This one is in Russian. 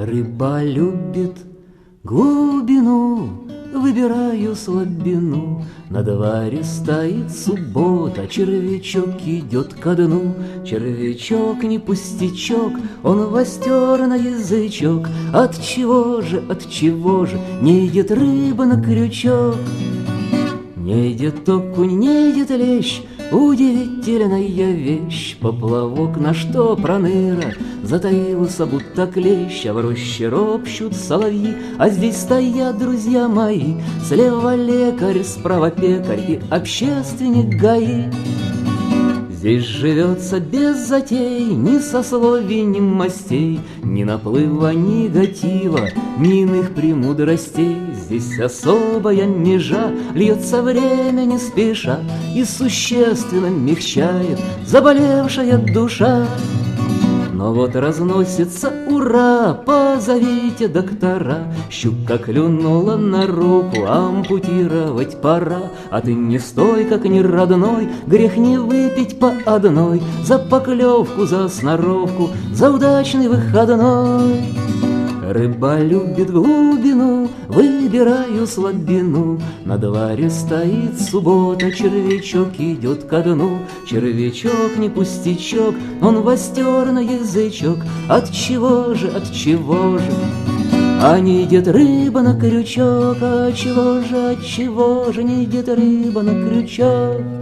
Рыба любит глубину, выбираю слабину. На дворе стоит суббота, червячок идет ко дну. Червячок не пустячок, он востер на язычок. От чего же не идет рыба на крючок? Не идет окунь, не идет лещ, удивительная вещь. Поплавок, на что проныра, затаился будто клещ. А в роще ропщут соловьи, а здесь стоят друзья мои. Слева лекарь, справа пекарь и общественник ГАИ. Здесь живется без затей, ни сословий, ни мастей, ни наплыва негатива, ни иных премудростей. Здесь особая межа льется время не спеша, и существенно мягчает заболевшая душа. Но вот разносится ура, позовите доктора. Щука клюнула на руку, ампутировать пора. А ты не стой, как не родной, грех не выпить по одной. За поклевку, за сноровку, за удачный выходной. Рыба любит глубину, выбираю слабину. На дворе стоит суббота, червячок идет ко дну. Червячок не пустячок, он востер на язычок. От чего же, а не идет рыба на крючок? От чего же не идет рыба на крючок?